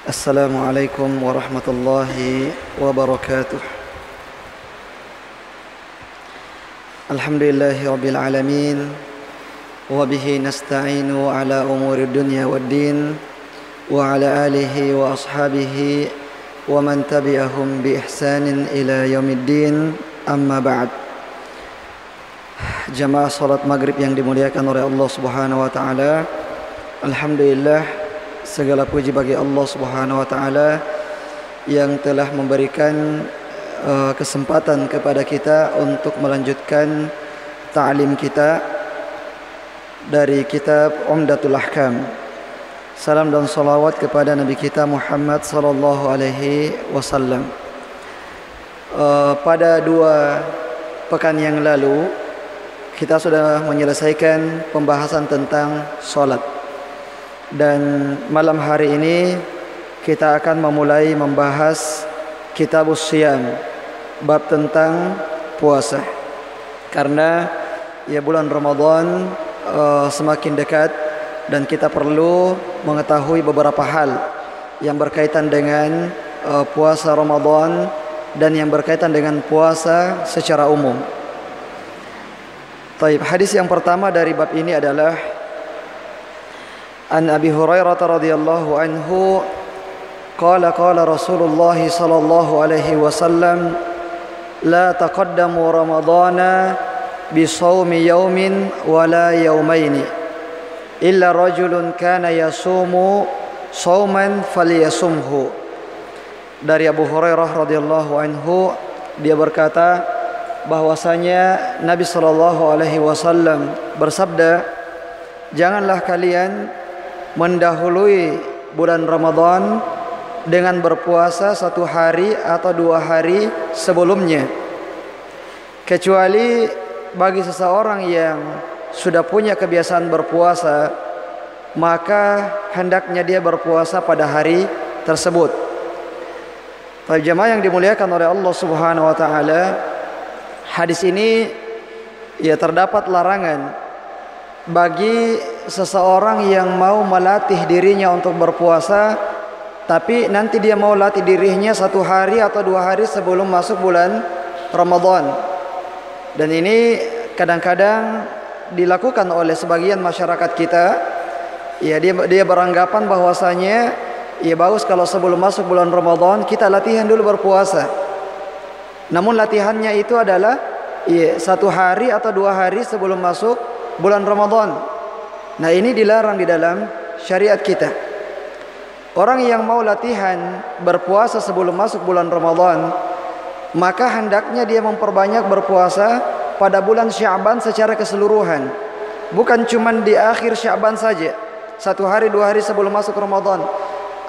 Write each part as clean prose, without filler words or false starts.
Assalamualaikum warahmatullahi wabarakatuh. Alhamdulillahi rabbil alamin, wa bihi nasta'inu ala umuri dunya waddin, wa ala alihi wa ashabihi wa man tabi'ahum bi ihsanin ila yaumiddin. Amma ba'd. Jamaah salat maghrib yang dimuliakan oleh Allah Subhanahu wa taala, alhamdulillah, segala puji bagi Allah Subhanahu wa taala yang telah memberikan kesempatan kepada kita untuk melanjutkan ta'lim kita dari kitab Umdatul Ahkam. Salam dan salawat kepada Nabi kita Muhammad sallallahu alaihi wasallam. Pada 2 pekan yang lalu kita sudah menyelesaikan pembahasan tentang salat. Dan malam hari ini kita akan memulai membahas Kitabus Shiyam, bab tentang puasa. Karena bulan Ramadan semakin dekat dan kita perlu mengetahui beberapa hal yang berkaitan dengan puasa Ramadan dan yang berkaitan dengan puasa secara umum. Taib, hadis yang pertama dari bab ini adalah An Abi Hurairah radhiyallahu anhu qala Rasulullah sallallahu alaihi wasallam la taqaddamu ramadana bi shaumi yaumin wala yaumaini illa rajulun kana yasumu shauman falyasumhu. Dari Abu Hurairah radhiyallahu anhu, dia berkata bahwasanya Nabi sallallahu alaihi wasallam bersabda, janganlah kalian mendahului bulan Ramadan dengan berpuasa 1 hari atau 2 hari sebelumnya, kecuali bagi seseorang yang sudah punya kebiasaan berpuasa, maka hendaknya dia berpuasa pada hari tersebut. Jamaah yang dimuliakan oleh Allah Subhanahu wa taala, hadis ini terdapat larangan bagi seseorang yang mau melatih dirinya untuk berpuasa, tapi nanti dia mau latih dirinya 1 hari atau 2 hari sebelum masuk bulan Ramadan. Dan ini kadang-kadang dilakukan oleh sebagian masyarakat kita. Dia beranggapan bahwasanya bagus kalau sebelum masuk bulan Ramadan kita latihan dulu berpuasa. Namun latihannya itu adalah 1 hari atau 2 hari sebelum masuk bulan Ramadan. Nah, ini dilarang di dalam syariat kita. Orang yang mau latihan berpuasa sebelum masuk bulan Ramadan, maka hendaknya dia memperbanyak berpuasa pada bulan Sya'ban secara keseluruhan. Bukan cuma di akhir Sya'ban saja, 1 hari 2 hari sebelum masuk Ramadan.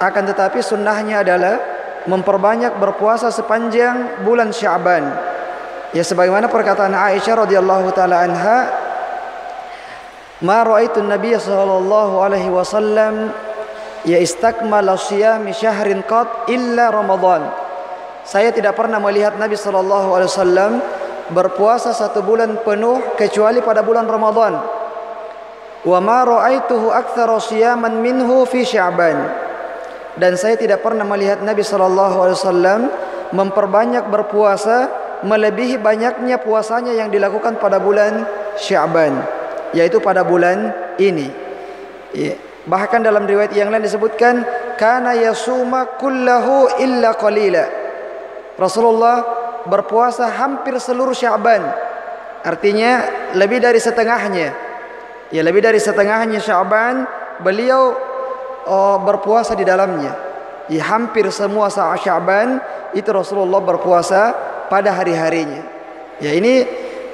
Akan tetapi sunnahnya adalah memperbanyak berpuasa sepanjang bulan Sya'ban. Sebagaimana perkataan Aisyah radhiyallahu taala anha, ma ra'aitu an-nabiy sallallahu alaihi wasallam istakmala siyami syahrin qat illa Ramadan. Saya tidak pernah melihat Nabi sallallahu alaihi wasallam berpuasa 1 bulan penuh kecuali pada bulan Ramadan. Wa ma ra'aituhu aktsara siyaman minhu fi Sya'ban. Dan saya tidak pernah melihat Nabi sallallahu alaihi wasallam memperbanyak berpuasa melebihi banyaknya puasanya yang dilakukan pada bulan Sya'ban, yaitu pada bulan ini. Bahkan dalam riwayat yang lain disebutkan kana yasuma kullahu illa qalila. Rasulullah berpuasa hampir seluruh Sya'ban. Artinya lebih dari setengahnya. Lebih dari setengahnya Sya'ban beliau berpuasa di dalamnya. Hampir semua saat Sya'ban itu Rasulullah berpuasa pada hari-harinya. Ini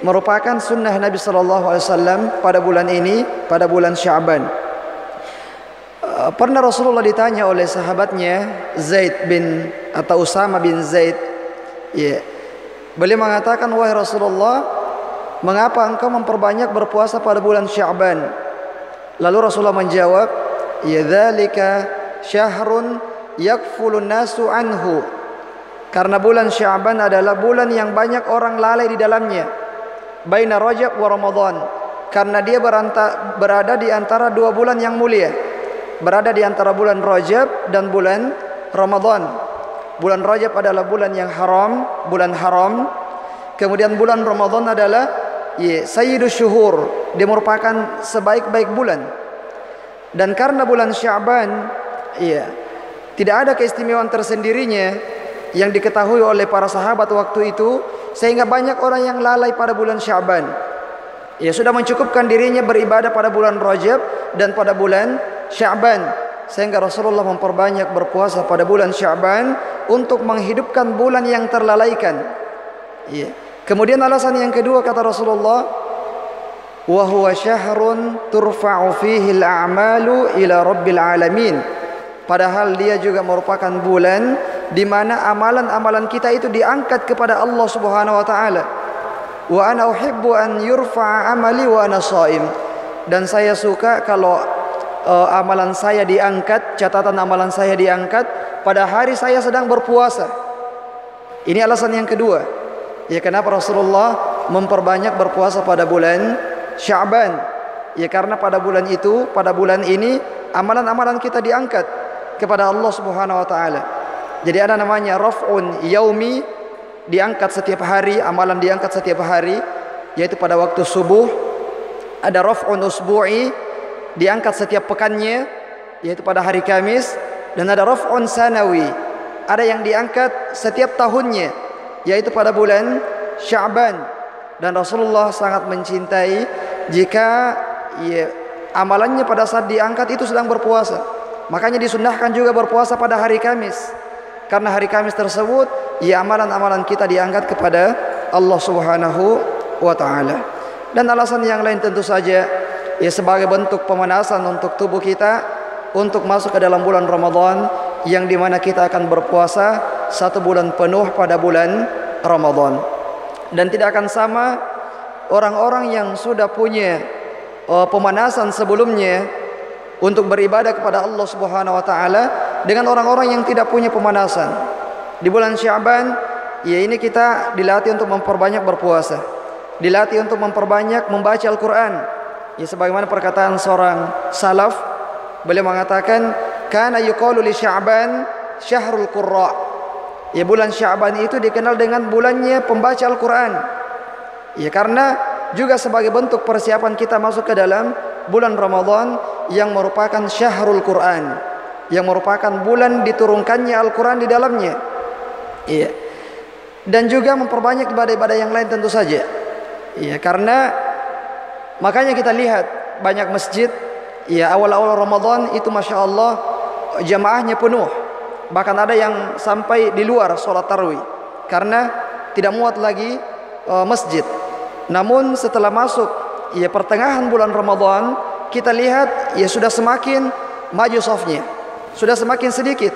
merupakan sunnah Nabi sallallahu alaihi wasallam pada bulan ini, pada bulan Sya'ban. Pernah Rasulullah ditanya oleh sahabatnya Zaid bin atau Usama bin Zaid. Beliau mengatakan, wahai Rasulullah, mengapa engkau memperbanyak berpuasa pada bulan Sya'ban? Lalu Rasulullah menjawab, dzalika syahrun yakfulun nasu anhu. Karena bulan Sya'ban adalah bulan yang banyak orang lalai di dalamnya. Baina Rajab wa Ramadan. Karena dia berada di antara 2 bulan yang mulia. Berada di antara bulan Rajab dan bulan Ramadan. Bulan Rajab adalah bulan yang haram, bulan haram. Kemudian bulan Ramadan adalah sayyidus syuhur, dia merupakan sebaik-baik bulan. Dan karena bulan Sya'ban tidak ada keistimewaan tersendirinya yang diketahui oleh para sahabat waktu itu, sehingga banyak orang yang lalai pada bulan Sya'ban. Sudah mencukupkan dirinya beribadah pada bulan Rajab dan pada bulan Sya'ban, sehingga Rasulullah memperbanyak berpuasa pada bulan Sya'ban untuk menghidupkan bulan yang terlalaikan. Kemudian alasan yang kedua kata Rasulullah, wa huwa syahrun turfa'u fihi al-a'malu ila rabbil alamin. Padahal dia juga merupakan bulan di mana amalan-amalan kita itu diangkat kepada Allah Subhanahu wa taala. Wa ana uhibbu an yurfa'a amali wa ana shaim. Dan saya suka kalau amalan saya diangkat, catatan amalan saya diangkat pada hari saya sedang berpuasa. Ini alasan yang kedua. Kenapa Rasulullah memperbanyak berpuasa pada bulan Sya'ban? Karena pada bulan itu, pada bulan ini amalan-amalan kita diangkat kepada Allah Subhanahu wa taala. Jadi ada namanya raf'un yaumi, diangkat setiap hari, amalan diangkat setiap hari, yaitu pada waktu subuh. Ada raf'un usbu'i, diangkat setiap pekannya, yaitu pada hari Kamis. Dan ada raf'un sanawi, ada yang diangkat setiap tahunnya, yaitu pada bulan Sya'ban. Dan Rasulullah sangat mencintai jika amalannya pada saat diangkat itu sedang berpuasa. Makanya disunnahkan juga berpuasa pada hari Kamis, karena hari Kamis tersebut amalan-amalan kita diangkat kepada Allah Subhanahu wa taala. Dan alasan yang lain tentu saja sebagai bentuk pemanasan untuk tubuh kita untuk masuk ke dalam bulan Ramadan, yang dimana kita akan berpuasa 1 bulan penuh pada bulan Ramadan. Dan tidak akan sama orang-orang yang sudah punya pemanasan sebelumnya untuk beribadah kepada Allah Subhanahu wa taala dengan orang-orang yang tidak punya pemanasan. Di bulan Sya'ban ini kita dilatih untuk memperbanyak berpuasa, dilatih untuk memperbanyak membaca Al-Qur'an. Sebagaimana perkataan seorang salaf, beliau mengatakan, kana yuqalu li Sya'ban syahrul qurra. Bulan Sya'ban itu dikenal dengan bulannya pembaca Al-Qur'an. Karena juga sebagai bentuk persiapan kita masuk ke dalam bulan Ramadan yang merupakan syahrul Qur'an, yang merupakan bulan diturunkannya Al-Qur'an di dalamnya. Dan juga memperbanyak ibadah-ibadah yang lain tentu saja. Karena makanya kita lihat banyak masjid awal-awal Ramadan itu Masya Allah jamaahnya penuh. Bahkan ada yang sampai di luar sholat tarawih karena tidak muat lagi masjid. Namun setelah masuk pertengahan bulan Ramadan, kita lihat sudah semakin maju safnya, sudah semakin sedikit.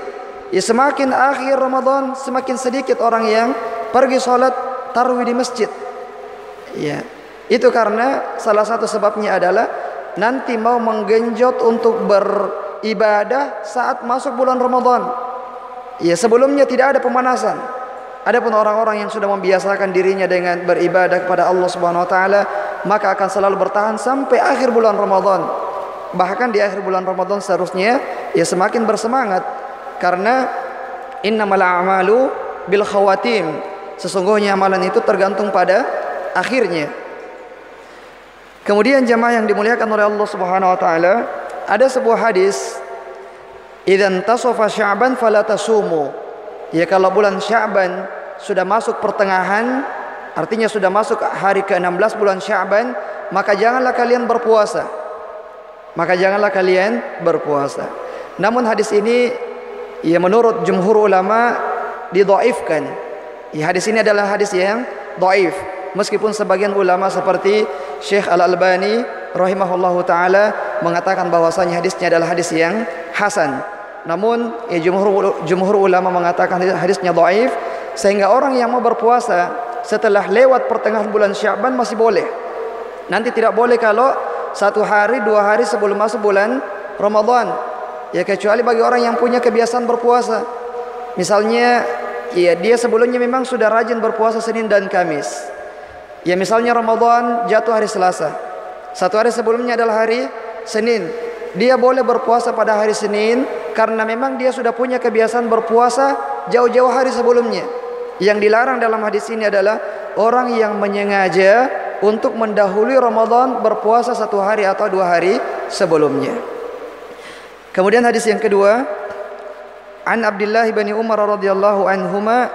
Semakin akhir Ramadan semakin sedikit orang yang pergi sholat tarawih di masjid. Itu karena salah satu sebabnya adalah nanti mau menggenjot untuk beribadah saat masuk bulan Ramadan. Sebelumnya tidak ada pemanasan. Adapun orang-orang yang sudah membiasakan dirinya dengan beribadah kepada Allah Subhanahu wa taala, maka akan selalu bertahan sampai akhir bulan Ramadan. Bahkan di akhir bulan Ramadan seharusnya semakin bersemangat, karena innamal a'malu bil khawatim. Sesungguhnya amalan itu tergantung pada akhirnya. Kemudian jamaah yang dimuliakan oleh Allah Subhanahu wa taala, ada sebuah hadis, idzan tasafa Sya'ban fala tasumu. Kalau bulan Sya'ban sudah masuk pertengahan, artinya sudah masuk hari ke-16 bulan Sya'ban, maka janganlah kalian berpuasa. Maka janganlah kalian berpuasa. Namun hadis ini menurut jumhur ulama didhaifkan. Hadis ini adalah hadis yang dhaif. Meskipun sebagian ulama seperti Syekh Al-Albani rahimahullahu taala mengatakan bahwasanya hadisnya adalah hadis yang hasan. Namun jumhur ulama mengatakan hadisnya dhaif, sehingga orang yang mau berpuasa setelah lewat pertengahan bulan Sya'ban masih boleh. Nanti tidak boleh kalau 1 hari 2 hari sebelum masuk bulan Ramadan. Kecuali bagi orang yang punya kebiasaan berpuasa. Misalnya dia sebelumnya memang sudah rajin berpuasa Senin dan Kamis. Misalnya Ramadan jatuh hari Selasa, 1 hari sebelumnya adalah hari Senin. Dia boleh berpuasa pada hari Senin karena memang dia sudah punya kebiasaan berpuasa jauh-jauh hari sebelumnya. Yang dilarang dalam hadis ini adalah orang yang menyengaja untuk mendahului Ramadan berpuasa 1 hari atau 2 hari sebelumnya. Kemudian hadis yang kedua, an Abdullah bin Umar radhiyallahu anhuma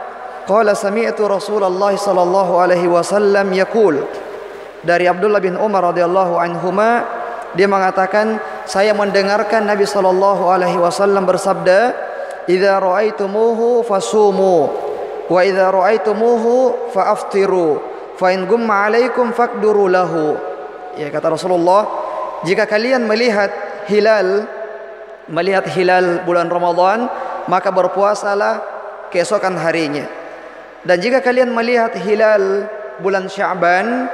qala sami'tu Rasulullah sallallahu alaihi wasallam yaqul. Dari Abdullah bin Umar radhiyallahu anhuma, dia mengatakan, saya mendengarkan Nabi sallallahu alaihi wasallam bersabda, "Idza ra'aitumuhu fasumu wa idza ra'aitumuhu fa'aftiru fa in gumma 'alaikum faqduru lahu." Ya, kata Rasulullah, jika kalian melihat hilal bulan Ramadan, maka berpuasalah keesokan harinya. Dan jika kalian melihat hilal bulan Sya'ban,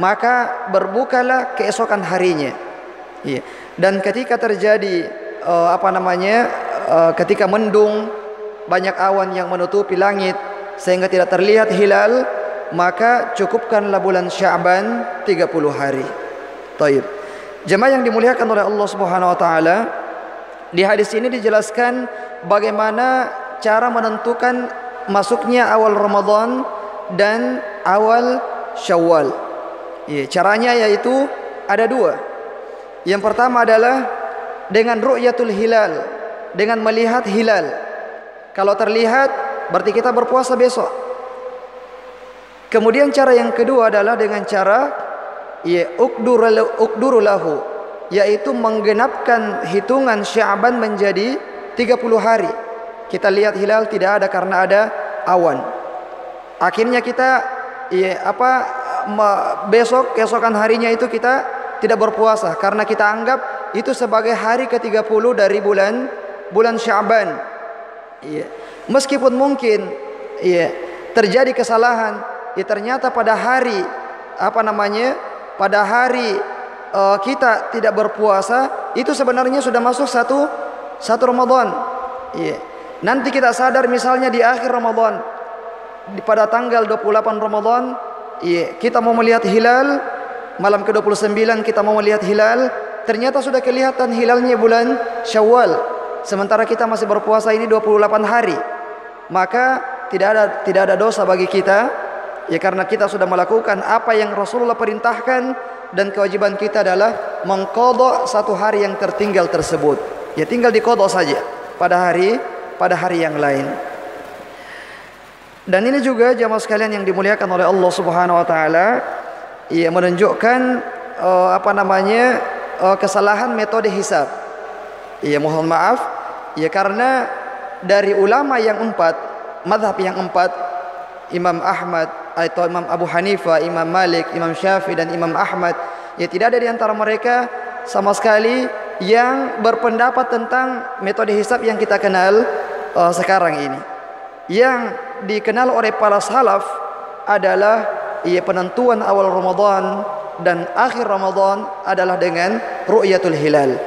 maka berbukalah keesokan harinya. Ya. Dan ketika terjadi ketika mendung, banyak awan yang menutupi langit sehingga tidak terlihat hilal, maka cukupkanlah bulan Sya'ban 30 hari. Taib. Jemaah yang dimuliakan oleh Allah Subhanahu wa taala, di hadis ini dijelaskan bagaimana cara menentukan masuknya awal Ramadan dan awal Syawal. Ya, caranya yaitu ada 2. Yang pertama adalah dengan ru'yatul hilal, dengan melihat hilal. Kalau terlihat berarti kita berpuasa besok. Kemudian cara yang kedua adalah dengan cara uqduru lahu, yaitu menggenapkan hitungan Sya'ban menjadi 30 hari. Kita lihat hilal tidak ada karena ada awan. Akhirnya kita keesokan harinya itu kita tidak berpuasa karena kita anggap itu sebagai hari ke-30 dari bulan Sya'ban. Ya. Meskipun mungkin terjadi kesalahan, ternyata pada hari kita tidak berpuasa, itu sebenarnya sudah masuk satu Ramadan. Nanti kita sadar misalnya di akhir Ramadan, pada tanggal 28 Ramadan, kita mau melihat hilal, malam ke-29 kita mau melihat hilal, ternyata sudah kelihatan hilalnya bulan Syawal, sementara kita masih berpuasa ini 28 hari. Maka tidak ada dosa bagi kita, karena kita sudah melakukan apa yang Rasulullah perintahkan, dan kewajiban kita adalah mengqadha 1 hari yang tertinggal tersebut. Tinggal diqadha saja pada hari yang lain. Dan ini juga jamaah sekalian yang dimuliakan oleh Allah Subhanahu wa taala, menunjukkan kesalahan metode hisab. Mohon maaf, karena dari ulama yang 4, mazhab yang 4, Imam Ahmad atau Imam Abu Hanifah, Imam Malik, Imam Syafi'i dan Imam Ahmad, tidak ada di antara mereka sama sekali yang berpendapat tentang metode hisab yang kita kenal sekarang ini. Yang dikenal oleh para salaf adalah penentuan awal Ramadan dan akhir Ramadan adalah dengan ru'yatul hilal,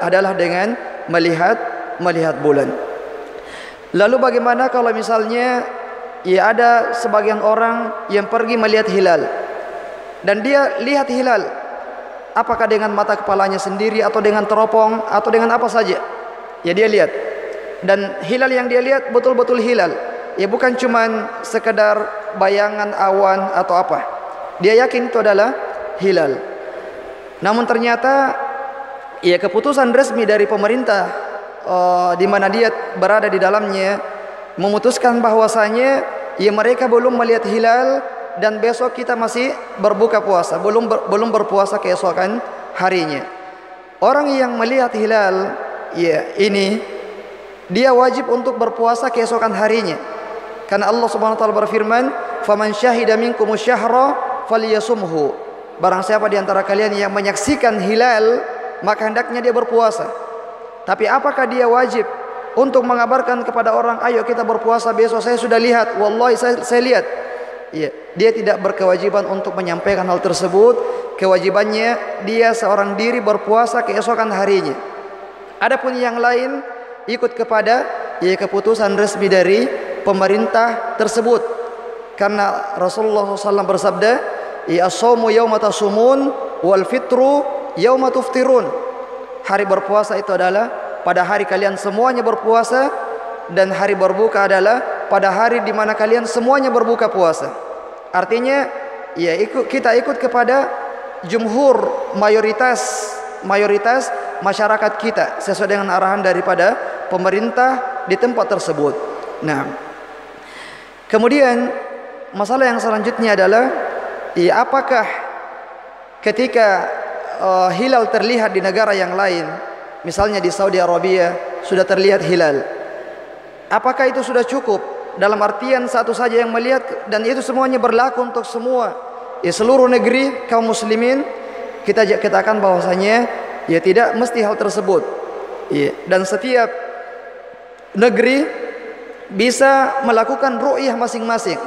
adalah dengan melihat bulan. Lalu bagaimana kalau misalnya ada sebagian orang yang pergi melihat hilal dan dia lihat hilal, apakah dengan mata kepalanya sendiri atau dengan teropong atau dengan apa saja, dia lihat, dan hilal yang dia lihat betul-betul hilal, bukan cuman sekedar bayangan awan atau apa, dia yakin itu adalah hilal. Namun ternyata keputusan resmi dari pemerintah di mana dia berada di dalamnya memutuskan bahwasanya mereka belum melihat hilal dan besok kita masih berbuka puasa, belum berpuasa keesokan harinya. Orang yang melihat hilal ini dia wajib untuk berpuasa keesokan harinya, karena Allah Subhanahu wa taala berfirman, "Faman syahida minkumus syahra falyasumhu." Barang siapa di antara kalian yang menyaksikan hilal, maka hendaknya dia berpuasa. Tapi apakah dia wajib untuk mengabarkan kepada orang, ayo kita berpuasa besok, saya sudah lihat, wallahi saya lihat? Dia tidak berkewajiban untuk menyampaikan hal tersebut. Kewajibannya dia seorang diri berpuasa keesokan harinya. Adapun yang lain ikut kepada keputusan resmi dari pemerintah tersebut, karena Rasulullah SAW bersabda, as-shaumu yauma tasumun wal fitru yauma tuftirun. Hari berpuasa itu adalah pada hari kalian semuanya berpuasa, dan hari berbuka adalah pada hari di mana kalian semuanya berbuka puasa. Artinya ya kita ikut kepada jumhur, mayoritas masyarakat kita sesuai dengan arahan daripada pemerintah di tempat tersebut. Nah, kemudian masalah yang selanjutnya adalah ya apakah ketika hilal terlihat di negara yang lain, misalnya di Saudi Arabia sudah terlihat hilal, apakah itu sudah cukup? Dalam artian satu saja yang melihat dan itu semuanya berlaku untuk semua seluruh negeri kaum muslimin? Kita katakan bahwasanya ya tidak mesti hal tersebut. Dan setiap negeri bisa melakukan ru'yah masing-masing.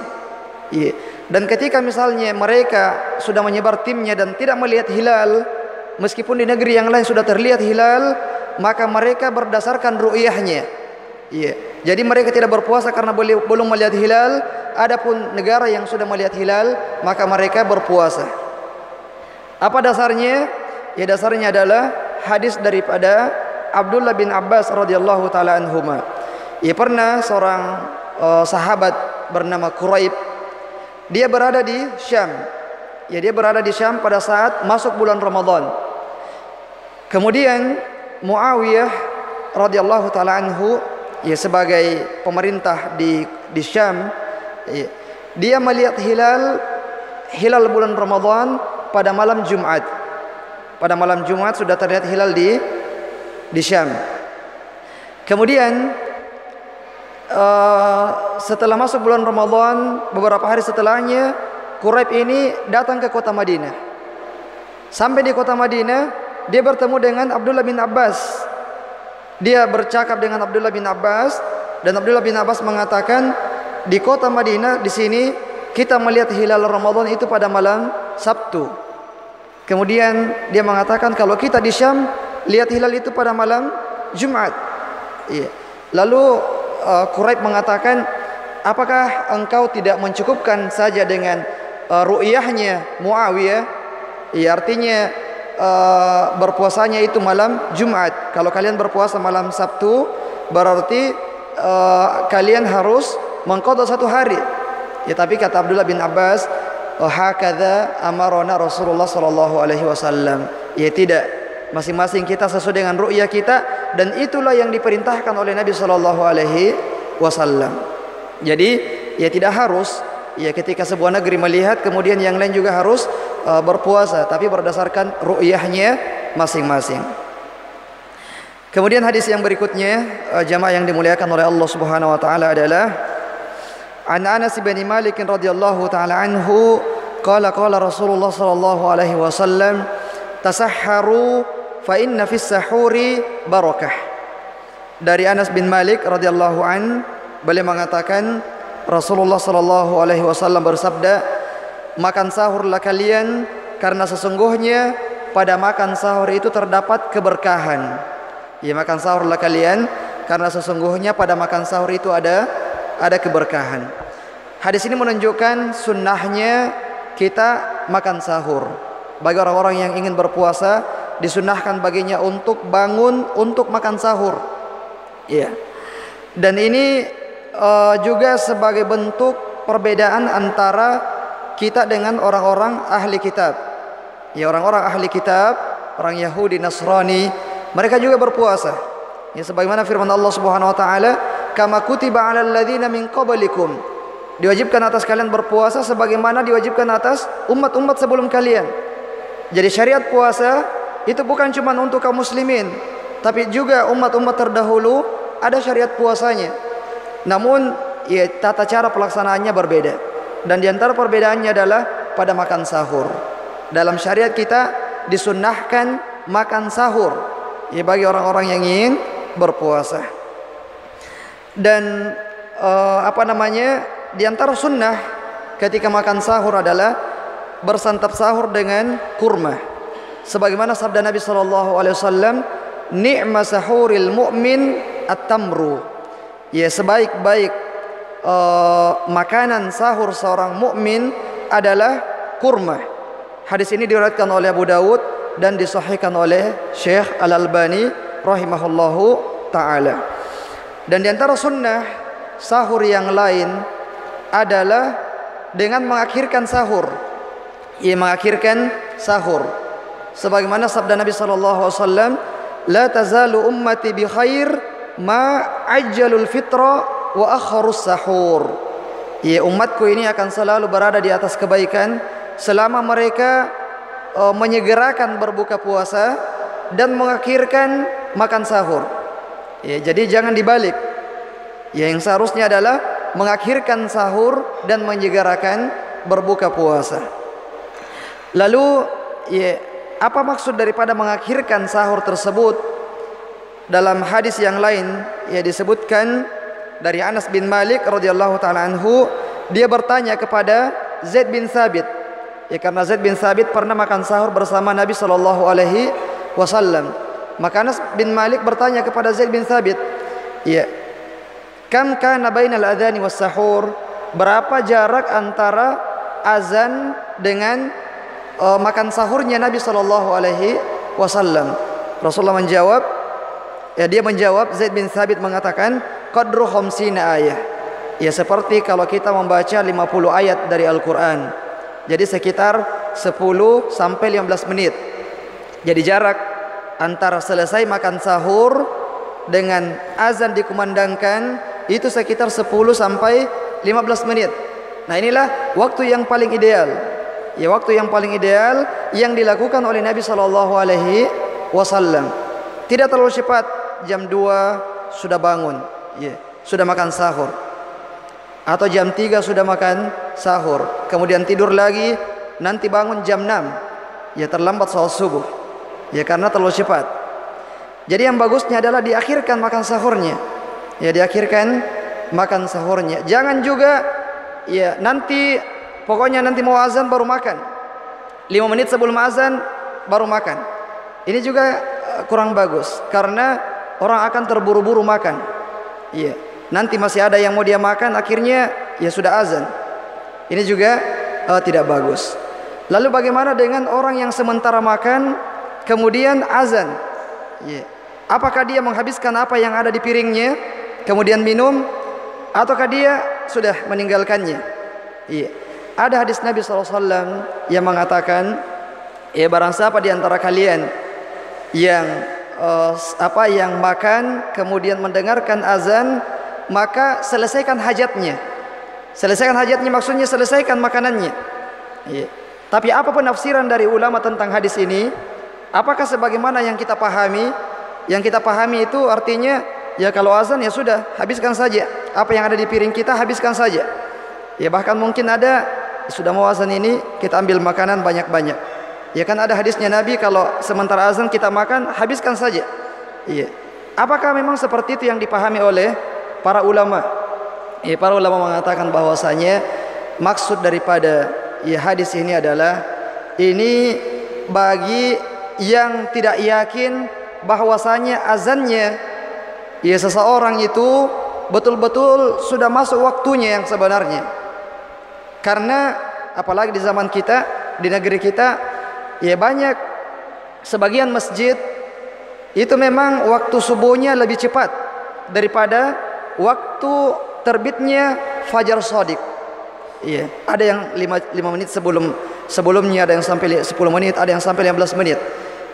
Dan ketika misalnya mereka sudah menyebar timnya dan tidak melihat hilal, meskipun di negeri yang lain sudah terlihat hilal, maka mereka berdasarkan ru'yahnya. Jadi mereka tidak berpuasa karena belum melihat hilal. Adapun negara yang sudah melihat hilal, maka mereka berpuasa. Apa dasarnya? Ya dasarnya adalah hadis daripada Abdullah bin Abbas radhiyallahu taala anhuma. Pernah seorang sahabat bernama Quraib, dia berada di Syam. Dia berada di Syam pada saat masuk bulan Ramadan. Kemudian Muawiyah radhiyallahu taala anhu sebagai pemerintah di Syam, dia melihat hilal bulan Ramadan pada malam Jumat. Pada malam Jumat sudah terlihat hilal di Syam. Kemudian setelah masuk bulan Ramadan, beberapa hari setelahnya Quraib ini datang ke kota Madinah. Sampai di kota Madinah, dia bertemu dengan Abdullah bin Abbas. Dia bercakap dengan Abdullah bin Abbas, dan Abdullah bin Abbas mengatakan, di kota Madinah di sini kita melihat hilal Ramadan itu pada malam Sabtu. Kemudian dia mengatakan kalau kita di Syam lihat hilal itu pada malam Jumat. Lalu Quraib mengatakan, apakah engkau tidak mencukupkan saja dengan ru'yahnya Muawiyah? Artinya berpuasanya itu malam Jumat. Kalau kalian berpuasa malam Sabtu, berarti kalian harus mengqadha satu hari. Tapi kata Abdullah bin Abbas, hakadza amarona Rasulullah sallallahu alaihi wasallam. Tidak, masing-masing kita sesuai dengan ru'yah kita, dan itulah yang diperintahkan oleh Nabi sallallahu alaihi wasallam. Jadi tidak harus ketika sebuah negeri melihat kemudian yang lain juga harus berpuasa, tapi berdasarkan ru'yahnya masing-masing. Kemudian hadis yang berikutnya, jamaah yang dimuliakan oleh Allah Subhanahu wa taala, adalah An Anas bin Malik radhiyallahu taala anhu qala Rasulullah sallallahu alaihi wasallam, tasahharu fa inna fis sahuri barakah. Dari Anas bin Malik radhiyallahu an, beliau mengatakan Rasulullah sallallahu alaihi wasallam bersabda, makan sahurlah kalian karena sesungguhnya pada makan sahur itu terdapat keberkahan. Makan sahurlah kalian karena sesungguhnya pada makan sahur itu ada keberkahan. Hadis ini menunjukkan sunnahnya kita makan sahur. Bagi orang-orang yang ingin berpuasa, disunnahkan baginya untuk bangun untuk makan sahur. Dan ini juga sebagai bentuk perbedaan antara kita dengan orang-orang ahli kitab. Orang-orang ahli kitab, orang Yahudi, Nasrani, mereka juga berpuasa. Sebagaimana firman Allah Subhanahu wa taala, kama kutiba 'alal ladzina min qablikum. Diwajibkan atas kalian berpuasa sebagaimana diwajibkan atas umat-umat sebelum kalian. Jadi syariat puasa itu bukan cuma untuk kaum muslimin, tapi juga umat-umat terdahulu ada syariat puasanya. Namun tata cara pelaksanaannya berbeda. Dan di antara perbedaannya adalah pada makan sahur. Dalam syariat kita disunnahkan makan sahur bagi orang-orang yang ingin berpuasa. Dan di antara sunnah ketika makan sahur adalah bersantap sahur dengan kurma. Sebagaimana sabda Nabi sallallahu alaihi wasallam, ni'ma sahuril mu'min at-tamru. Sebaik-baik makanan sahur seorang mukmin adalah kurma. Hadis ini diriwayatkan oleh Abu Dawud dan disahihkan oleh Syekh Al-Albani rahimahullahu taala. Dan di antara sunnah sahur yang lain adalah dengan mengakhirkan sahur. Ia mengakhirkan sahur. Sebagaimana sabda Nabi sallallahu alaihi wasallam, "La tazalu ummati bi khair ma ajjalul fitra wa akharus sahur." Ya, umatku ini akan selalu berada di atas kebaikan selama mereka menyegerakan berbuka puasa dan mengakhirkan makan sahur. Ya, jadi jangan dibalik. Ya, yang seharusnya adalah mengakhirkan sahur dan menyegerakan berbuka puasa. Lalu, ya, apa maksud daripada mengakhirkan sahur tersebut? Dalam hadis yang lain, ya, disebutkan dari Anas bin Malik radhiyallahu taala anhu, dia bertanya kepada Zaid bin Thabit. Ya, karena Zaid bin Thabit pernah makan sahur bersama Nabi sallallahu alaihi wasallam. Maka Anas bin Malik bertanya kepada Zaid bin Thabit, ya, kam kana bainal adzani was sahur? Berapa jarak antara azan dengan makan sahurnya Nabi sallallahu alaihi wasallam? Rasulullah menjawab, ya, dia menjawab, Zaid bin Thabit mengatakan, qadru khamsina ayah. Ya, seperti kalau kita membaca 50 ayat dari Al-Qur'an. Jadi sekitar 10 sampai 15 menit. Jadi jarak antara selesai makan sahur dengan azan dikumandangkan itu sekitar 10 sampai 15 menit. Nah, inilah waktu yang paling ideal. Ya, waktu yang paling ideal yang dilakukan oleh Nabi sallallahu alaihi wasallam. Tidak terlalu cepat, jam 2 sudah bangun, ya, sudah makan sahur. Atau jam 3 sudah makan sahur, kemudian tidur lagi, nanti bangun jam 6. Ya, terlambat salat subuh. Ya, karena terlalu cepat. Jadi yang bagusnya adalah diakhirkan makan sahurnya. Ya, diakhirkan makan sahurnya. Jangan juga, ya, nanti pokoknya nanti mau azan baru makan. 5 menit sebelum azan baru makan. Ini juga kurang bagus karena orang akan terburu-buru makan. Iya, nanti masih ada yang mau dia makan, akhirnya ya sudah azan. Ini juga tidak bagus. Lalu bagaimana dengan orang yang sementara makan kemudian azan? Iya. Apakah dia menghabiskan apa yang ada di piringnya kemudian minum, ataukah dia sudah meninggalkannya? Iya. Ada hadis Nabi SAW yang mengatakan, ya, barang siapa di antara kalian yang yang makan kemudian mendengarkan azan, maka selesaikan hajatnya. Selesaikan hajatnya maksudnya selesaikan makanannya. Iya. Tapi apa penafsiran dari ulama tentang hadis ini? Apakah sebagaimana yang kita pahami? Yang kita pahami itu artinya, ya, kalau azan ya sudah, habiskan saja. Apa yang ada di piring kita habiskan saja. Ya, bahkan mungkin ada sudah mau azan ini kita ambil makanan banyak-banyak. Ya, kan ada hadisnya Nabi, kalau sementara azan kita makan, habiskan saja. Iya. Apakah memang seperti itu yang dipahami oleh para ulama? Ya, para ulama mengatakan bahwasanya maksud daripada, ya, hadis ini adalah ini bagi yang tidak yakin bahwasanya azannya, ya, seseorang itu betul-betul sudah masuk waktunya yang sebenarnya. Karena apalagi di zaman kita, di negeri kita, ya, banyak sebagian masjid itu memang waktu subuhnya lebih cepat daripada waktu terbitnya fajar shadiq. Iya, ada yang 5 menit sebelumnya, ada yang sampai 10 menit, ada yang sampai 15 menit.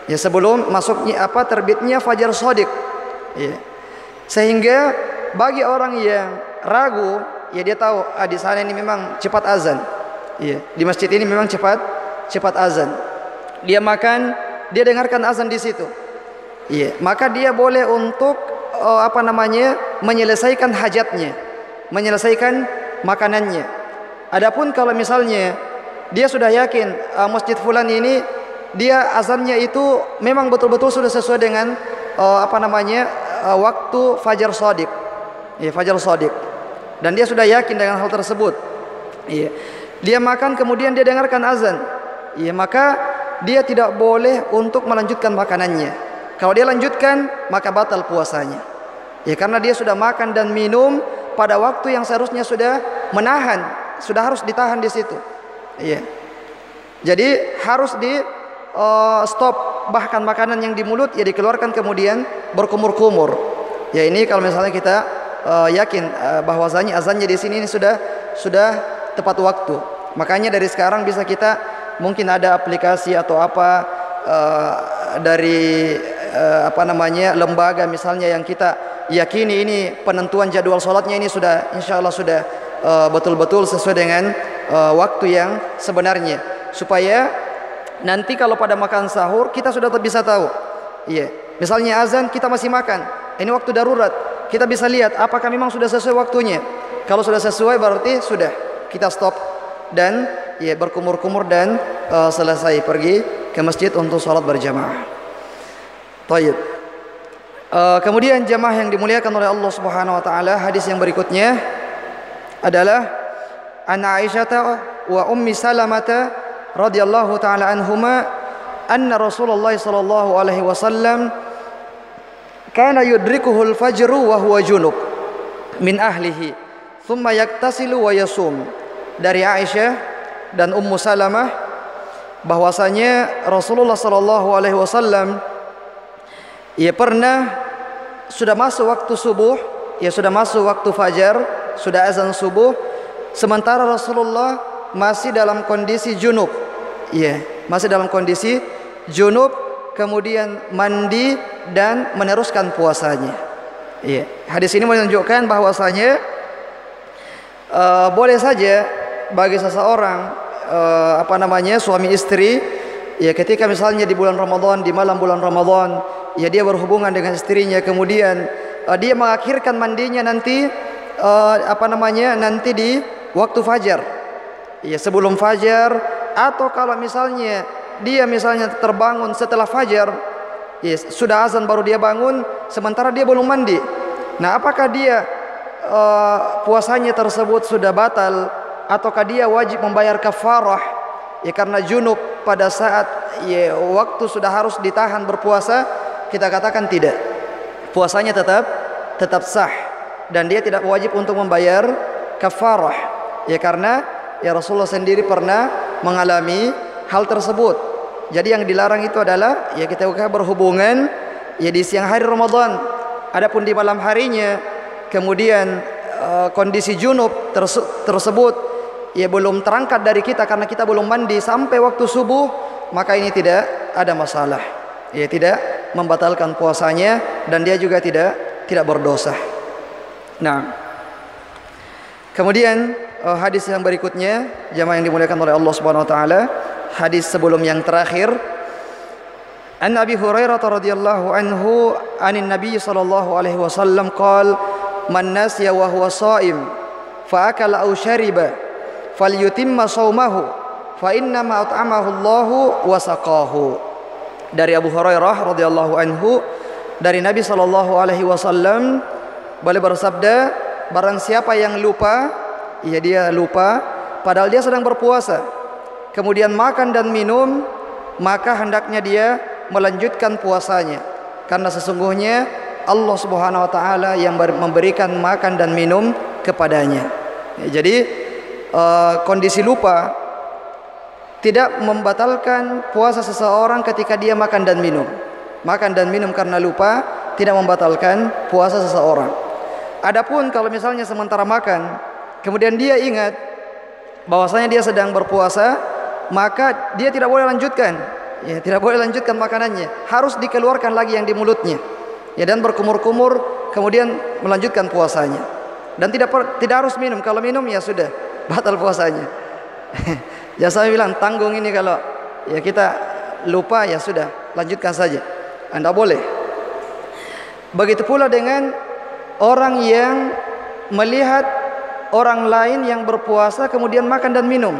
Ya, sebelum masuknya terbitnya fajar shadiq. Iya. Sehingga bagi orang yang ragu, ya, dia tahu di sana ini memang cepat azan. Iya, di masjid ini memang cepat azan. Dia makan, dia dengarkan azan di situ. Iya, maka dia boleh untuk menyelesaikan hajatnya, menyelesaikan makanannya. Adapun kalau misalnya dia sudah yakin masjid fulan ini dia azannya itu memang betul-betul sudah sesuai dengan waktu fajar shadiq. Ya, fajar shadiq. Dan dia sudah yakin dengan hal tersebut. Iya. Dia makan kemudian dia dengarkan azan. Iya, maka dia tidak boleh untuk melanjutkan makanannya. Kalau dia lanjutkan, maka batal puasanya. Ya, karena dia sudah makan dan minum pada waktu yang seharusnya sudah menahan, sudah harus ditahan di situ. Iya. Jadi harus di stop bahkan makanan yang di mulut ya dikeluarkan kemudian berkumur-kumur. Ya ini kalau misalnya kita yakin bahwasanya azannya di sini ini sudah tepat waktu. Makanya dari sekarang bisa kita mungkin ada aplikasi atau apa dari lembaga misalnya yang kita yakini ini penentuan jadwal sholatnya ini sudah insya Allah sudah betul-betul sesuai dengan waktu yang sebenarnya, supaya nanti kalau pada makan sahur kita sudah bisa tahu. Iya, misalnya azan kita masih makan, ini waktu darurat, kita bisa lihat apakah memang sudah sesuai waktunya. Kalau sudah sesuai berarti sudah kita stop dan ya berkumur-kumur dan selesai pergi ke masjid untuk sholat berjamaah. Tayyib. Kemudian jamaah yang dimuliakan oleh Allah Subhanahu wa taala, hadis yang berikutnya adalah an Aisyah wa Ummi Salamah radhiyallahu taala anhuma anna Rasulullah sallallahu alaihi wasallam kana yudrikuhu al-fajr wa huwa junub min ahlihi thumma yaktasilu wa yasum. Dari Aisyah dan Ummu Salamah bahwasanya Rasulullah sallallahu alaihi wasallam ia pernah sudah masuk waktu subuh, ya sudah masuk waktu fajar, sudah azan subuh, sementara Rasulullah masih dalam kondisi junub. Ya, masih dalam kondisi junub, kemudian mandi dan meneruskan puasanya. Ya, hadis ini menunjukkan bahwasanya boleh saja bagi seseorang suami istri ya ketika misalnya di bulan Ramadan, di malam bulan Ramadan, ya dia berhubungan dengan istrinya, kemudian dia mengakhirkan mandinya nanti nanti di waktu fajar, ya sebelum fajar, atau kalau misalnya dia terbangun setelah fajar, ya sudah azan baru dia bangun, sementara dia belum mandi. Nah, apakah dia puasanya tersebut sudah batal, ataukah dia wajib membayar kafarah? Ya karena junub pada saat ya waktu sudah harus ditahan berpuasa, kita katakan tidak. Puasanya tetap sah dan dia tidak wajib untuk membayar kafarah. Ya karena ya Rasulullah sendiri pernah mengalami hal tersebut. Jadi yang dilarang itu adalah ya kita berhubungan ya di siang hari Ramadan. Adapun di malam harinya kemudian kondisi junub tersebut ya belum terangkat dari kita karena kita belum mandi sampai waktu subuh, maka ini tidak ada masalah. Ya tidak membatalkan puasanya dan dia juga tidak berdosa. Nah, kemudian hadis yang berikutnya, jamaah yang dimuliakan oleh Allah Subhanahu wa taala, hadis sebelum yang terakhir. An Abi Hurairah radhiyallahu anhu anin Nabi sallallahu alaihi wasallam qala man nasiya wa huwa shaim fa akala aw shariba falyutimma shaumahu fa inna ma at'amahu Allahu wa saqahu. Dari Abu Hurairah radhiyallahu anhu, dari Nabi sallallahu alaihi wasallam beliau bersabda, barang siapa yang lupa, ya dia lupa padahal dia sedang berpuasa, kemudian makan dan minum, maka hendaknya dia melanjutkan puasanya, karena sesungguhnya Allah Subhanahu wa taala yang memberikan makan dan minum kepadanya. Ya, jadi kondisi lupa tidak membatalkan puasa seseorang ketika dia makan dan minum. Makan dan minum karena lupa tidak membatalkan puasa seseorang. Adapun kalau misalnya sementara makan, kemudian dia ingat bahwasanya dia sedang berpuasa, maka dia tidak boleh lanjutkan. Ya, tidak boleh lanjutkan makanannya. Harus dikeluarkan lagi yang di mulutnya. Ya, dan berkumur-kumur kemudian melanjutkan puasanya. Dan tidak harus minum. Kalau minum ya sudah batal puasanya. Ya saya bilang tanggung ini, kalau ya kita lupa ya sudah lanjutkan saja. Anda boleh. Begitu pula dengan orang yang melihat orang lain yang berpuasa kemudian makan dan minum.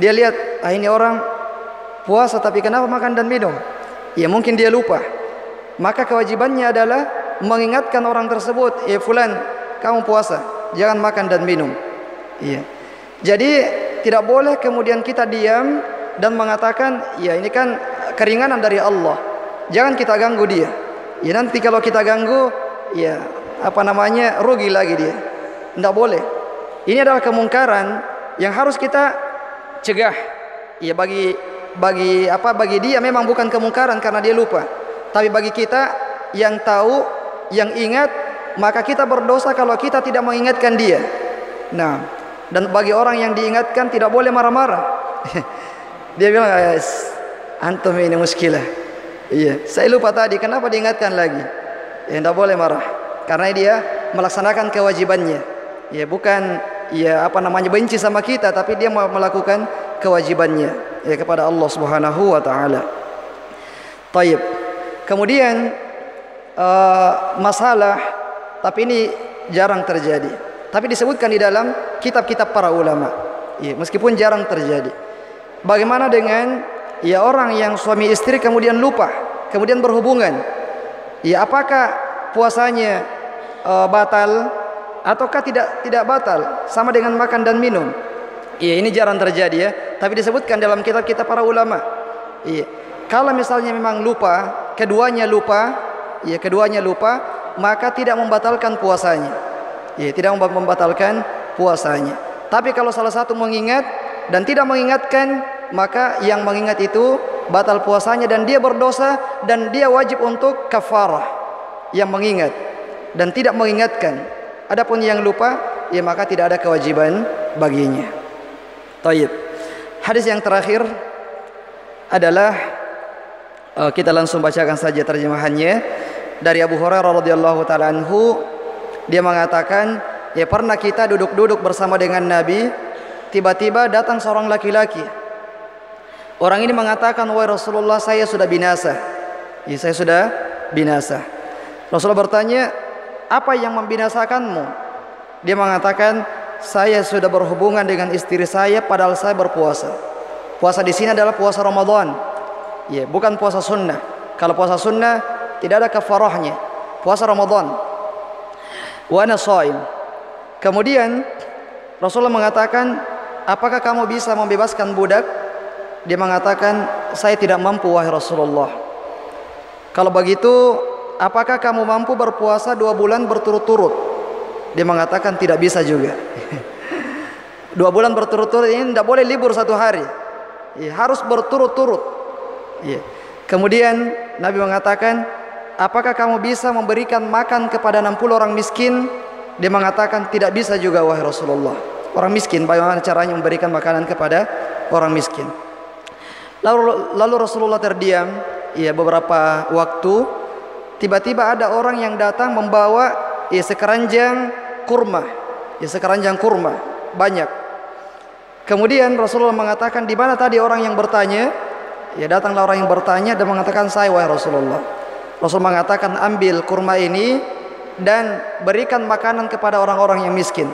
Dia lihat, ini orang puasa tapi kenapa makan dan minum? Ya mungkin dia lupa. Maka kewajibannya adalah mengingatkan orang tersebut, fulan, kamu puasa, jangan makan dan minum. Iya. Jadi tidak boleh kemudian kita diam dan mengatakan, ya ini kan keringanan dari Allah, jangan kita ganggu dia. Ya nanti kalau kita ganggu, ya rugi lagi dia. Tidak boleh. Ini adalah kemungkaran yang harus kita cegah. Ya bagi bagi dia memang bukan kemungkaran karena dia lupa. Tapi bagi kita yang tahu, yang ingat, maka kita berdosa kalau kita tidak mengingatkan dia. Nah, dan bagi orang yang diingatkan tidak boleh marah-marah. Dia bilang, antum ini muskilah. Iya, saya lupa tadi, kenapa diingatkan lagi? Ya, tidak boleh marah, karena dia melaksanakan kewajibannya. Ya, bukan benci sama kita, tapi dia melakukan kewajibannya ya kepada Allah Subhanahu wa taala. Taib. Kemudian masalah, tapi ini jarang terjadi, tapi disebutkan di dalam kitab-kitab para ulama. Ya, meskipun jarang terjadi. Bagaimana dengan orang yang suami istri kemudian lupa, kemudian berhubungan? Ya, apakah puasanya batal ataukah tidak batal, sama dengan makan dan minum? Iya, ini jarang terjadi ya, tapi disebutkan dalam kitab-kitab para ulama. Iya, kalau misalnya memang lupa, keduanya lupa, maka tidak membatalkan puasanya. Iya, tidak membatalkan puasanya. Tapi kalau salah satu mengingat dan tidak mengingatkan, maka yang mengingat itu batal puasanya dan dia berdosa, dan dia wajib untuk kafarah yang mengingat dan tidak mengingatkan. Adapun yang lupa, ya maka tidak ada kewajiban baginya. Taib. Hadis yang terakhir adalah kita langsung bacakan saja terjemahannya dari Abu Hurairah radhiyallahu taala anhu. Dia mengatakan, ya pernah kita duduk-duduk bersama dengan Nabi, tiba-tiba datang seorang laki-laki. Orang ini mengatakan, wahai Rasulullah, saya sudah binasa. Ya, saya sudah binasa. Rasulullah bertanya, apa yang membinasakanmu? Dia mengatakan, saya sudah berhubungan dengan istri saya padahal saya berpuasa. Puasa di sini adalah puasa Ramadan. Ya, bukan puasa sunnah. Kalau puasa sunnah tidak ada kafarahnya. Puasa Ramadan. Wa ana shaim. Kemudian Rasulullah mengatakan, apakah kamu bisa membebaskan budak? Dia mengatakan, saya tidak mampu wahai Rasulullah. Kalau begitu, apakah kamu mampu berpuasa 2 bulan berturut-turut? Dia mengatakan tidak bisa juga. 2 bulan berturut-turut ini tidak boleh libur 1 hari. Ya, harus berturut-turut. Ya. Kemudian Nabi mengatakan, apakah kamu bisa memberikan makan kepada 60 orang miskin? Dia mengatakan tidak bisa juga wahai Rasulullah. Orang miskin, bagaimana caranya memberikan makanan kepada orang miskin? Lalu Rasulullah terdiam beberapa waktu. Tiba-tiba ada orang yang datang membawa sekeranjang kurma. Sekeranjang kurma banyak. Kemudian Rasulullah mengatakan, di mana tadi orang yang bertanya? Datanglah orang yang bertanya dan mengatakan, saya wahai Rasulullah. Rasul mengatakan, ambil kurma ini dan berikan makanan kepada orang-orang yang miskin.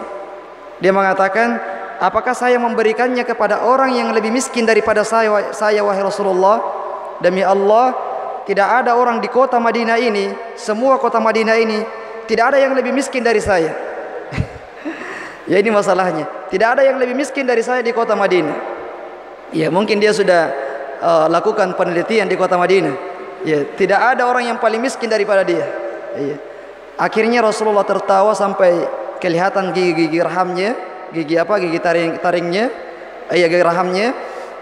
Dia mengatakan, apakah saya memberikannya kepada orang yang lebih miskin daripada saya wahai Rasulullah? Demi Allah, tidak ada orang di kota Madinah ini, semua kota Madinah ini, tidak ada yang lebih miskin dari saya. Ya, ini masalahnya. Tidak ada yang lebih miskin dari saya di kota Madinah. Ya, mungkin dia sudah lakukan penelitian di kota Madinah. Ya, tidak ada orang yang paling miskin daripada dia. Ya. Akhirnya Rasulullah tertawa sampai kelihatan gigi-gigi rahamnya, gigi taringnya, gigi rahamnya.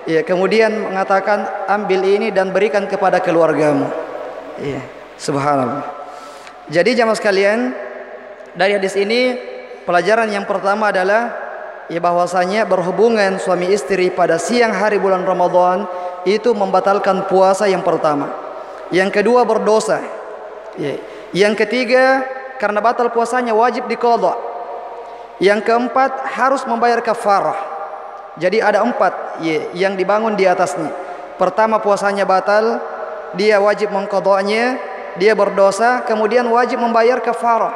Ya, kemudian mengatakan, ambil ini dan berikan kepada keluargamu. Ya, subhanallah. Jadi jamaah sekalian, dari hadis ini pelajaran yang pertama adalah bahwasanya berhubungan suami istri pada siang hari bulan Ramadan itu membatalkan puasa yang pertama. Yang kedua, berdosa. Ya. Yang ketiga, karena batal puasanya wajib diqadha. Yang keempat, harus membayar kafarah. Jadi ada 4 yang dibangun di atasnya. Pertama, puasanya batal, dia wajib mengqadhanya, dia berdosa, kemudian wajib membayar kafarah.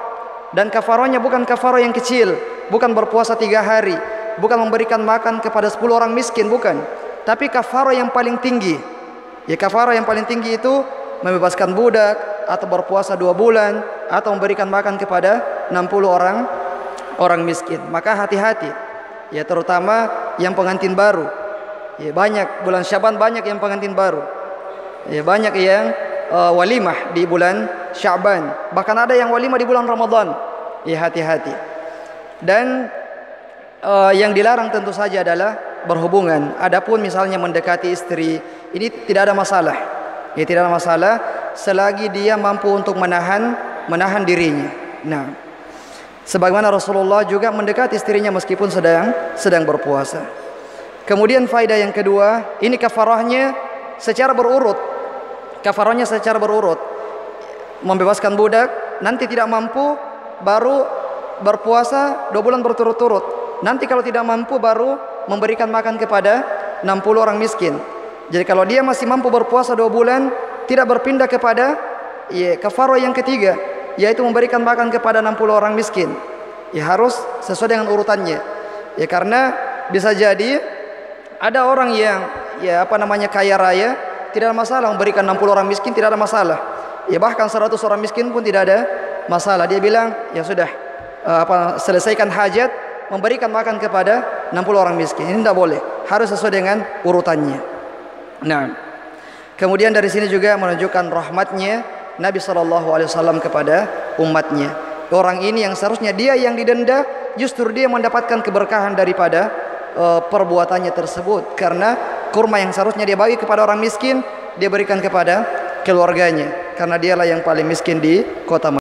Dan kafarahnya bukan kafarah yang kecil, bukan berpuasa 3 hari, bukan memberikan makan kepada 10 orang miskin, bukan. Tapi kafarah yang paling tinggi. Ya, kafarah yang paling tinggi itu membebaskan budak, atau berpuasa 2 bulan, atau memberikan makan kepada 60 orang miskin. Maka hati-hati. Ya, terutama yang pengantin baru. Ya, banyak bulan Syaban banyak yang pengantin baru. Ya, banyak yang walimah di bulan Syaban. Bahkan ada yang walimah di bulan Ramadan. Ya, hati-hati. Dan yang dilarang tentu saja adalah berhubungan. Adapun misalnya mendekati istri, ini tidak ada masalah. Ya, tidak ada masalah selagi dia mampu untuk menahan dirinya. Nah, sebagaimana Rasulullah juga mendekati istrinya meskipun sedang berpuasa. Kemudian faedah yang kedua, ini kafarahnya secara berurut. Kafarahnya secara berurut. Membebaskan budak, nanti tidak mampu baru berpuasa 2 bulan berturut-turut. Nanti kalau tidak mampu baru memberikan makan kepada 60 orang miskin. Jadi kalau dia masih mampu berpuasa 2 bulan, tidak berpindah kepada kafarah yang ketiga, yaitu memberikan makan kepada 60 orang miskin. Ya harus sesuai dengan urutannya. Ya karena bisa jadi ada orang yang kaya raya, tidak ada masalah memberikan 60 orang miskin, tidak ada masalah. Ya bahkan 100 orang miskin pun tidak ada masalah. Dia bilang, ya sudah, selesaikan hajat, memberikan makan kepada 60 orang miskin. Ini tidak boleh, harus sesuai dengan urutannya. Nah, kemudian dari sini juga menunjukkan rahmatnya Nabi SAW kepada umatnya. Orang ini yang seharusnya dia yang didenda, justru dia mendapatkan keberkahan daripada perbuatannya tersebut, karena kurma yang seharusnya dia bagi kepada orang miskin dia berikan kepada keluarganya, karena dialah yang paling miskin di kota Madinah.